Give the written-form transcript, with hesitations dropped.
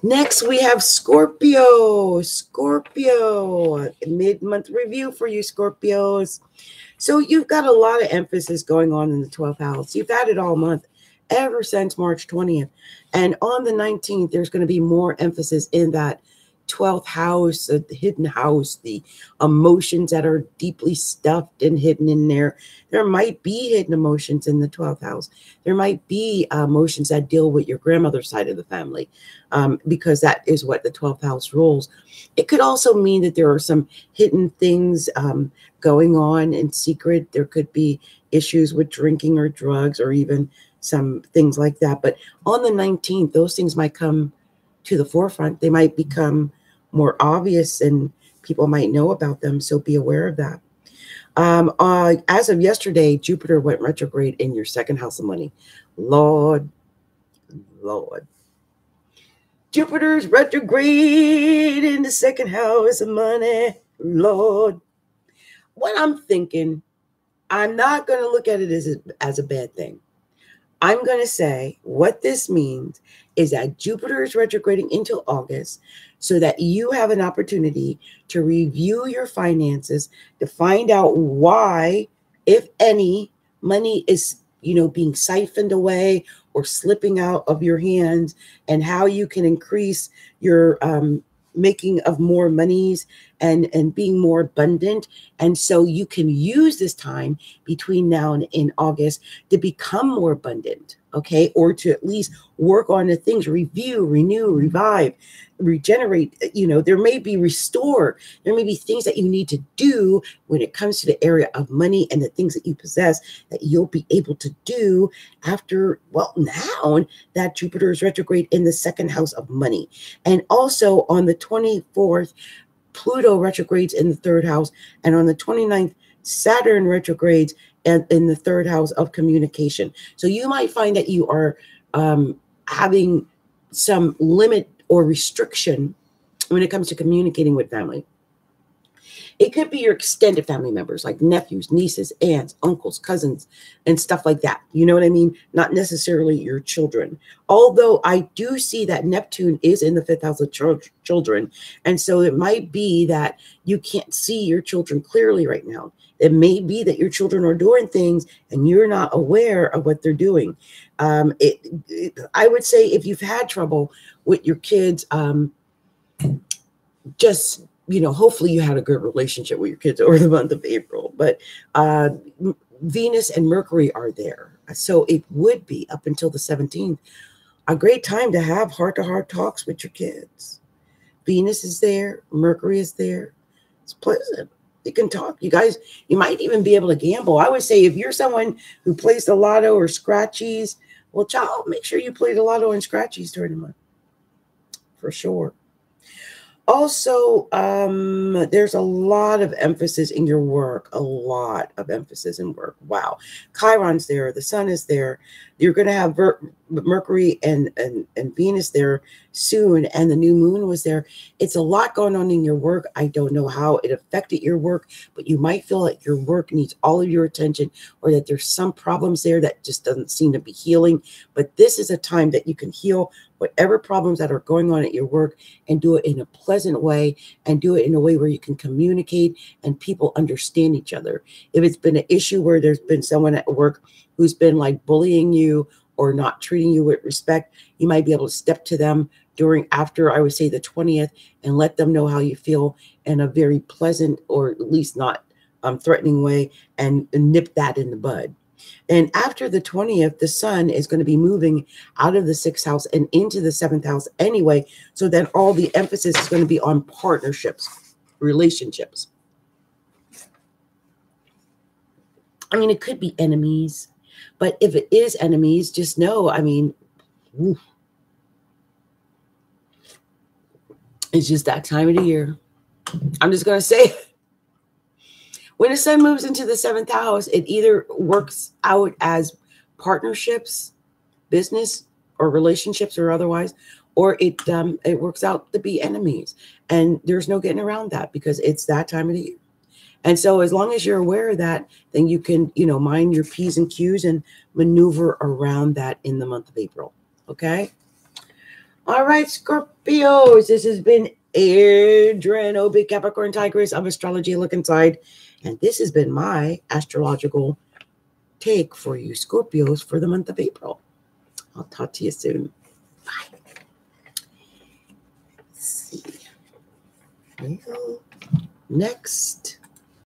Next, we have Scorpio. Scorpio, mid-month review for you, Scorpios. So you've got a lot of emphasis going on in the 12th house. You've had it all month, ever since March 20th. And on the 19th, there's going to be more emphasis in that 12th house, the hidden house, the emotions that are deeply stuffed and hidden in there. There might be hidden emotions in the 12th house. There might be emotions that deal with your grandmother's side of the family, because that is what the 12th house rules. It could also mean that there are some hidden things going on in secret. There could be issues with drinking or drugs or even some things like that. But on the 19th, those things might come to the forefront. They might become more obvious and people might know about them. So be aware of that. As of yesterday, Jupiter went retrograde in your second house of money. Lord. Jupiter's retrograde in the second house of money. Lord. What I'm thinking, I'm not going to look at it as a bad thing. I'm going to say what this means is that Jupiter is retrograding into August so that you have an opportunity to review your finances, to find out why, if any, money is, being siphoned away or slipping out of your hands, and how you can increase your making of more monies and being more abundant. And so you can use this time between now and in August to become more abundant, okay? Or to at least work on the things, review, renew, revive, regenerate. There may be restore. There may be things that you need to do when it comes to the area of money and the things that you possess that you'll be able to do after, now that Jupiter is retrograde in the second house of money. And also on the 24th, Pluto retrogrades in the third house. And on the 29th, Saturn retrogrades in the third house of communication. So you might find that you are having some limit or restriction when it comes to communicating with family. It could be your extended family members, like nephews, nieces, aunts, uncles, cousins, and stuff like that. You know what I mean? Not necessarily your children. Although I do see that Neptune is in the fifth house of children. And so it might be that you can't see your children clearly right now. It may be that your children are doing things and you're not aware of what they're doing. I would say if you've had trouble with your kids, just hopefully you had a good relationship with your kids over the month of April. But Venus and Mercury are there. So it would be up until the 17th, a great time to have heart-to-heart talks with your kids. Venus is there. Mercury is there. It's pleasant. You can talk. You guys, you might even be able to gamble. I would say if you're someone who plays the lotto or scratchies, well, child, make sure you play the lotto and scratchies during the month. For sure. Also, there's a lot of emphasis in your work, a lot of emphasis in work. Wow. Chiron's there. The sun is there. You're going to have Mercury and Venus there soon. And the new moon was there. It's a lot going on in your work. I don't know how it affected your work, but you might feel like your work needs all of your attention, or that there's some problems there that just doesn't seem to be healing. But this is a time that you can heal whatever problems that are going on at your work and do it in a pleasant way, and do it in a way where you can communicate and people understand each other. If it's been an issue where there's been someone at work who's been like bullying you or not treating you with respect, you might be able to step to them after, I would say, the 20th, and let them know how you feel in a very pleasant, or at least not threatening way, and nip that in the bud. And after the 20th, the sun is going to be moving out of the 6th house and into the 7th house anyway. So then all the emphasis is going to be on partnerships, relationships. I mean, it could be enemies, but if it is enemies, just know, it's just that time of the year. I'm just going to say it. When the sun moves into the 7th house, it either works out as partnerships, business, or relationships, or otherwise, or it works out to be enemies. And there's no getting around that because it's that time of the year. And so as long as you're aware of that, then you can, mind your P's and Q's and maneuver around that in the month of April. Okay? All right, Scorpios. This has been Adrian, big Capricorntigress of Astrology Look Inside. And this has been my astrological take for you, Scorpios, for the month of April. I'll talk to you soon. Bye. Let's see. Here we go. Next.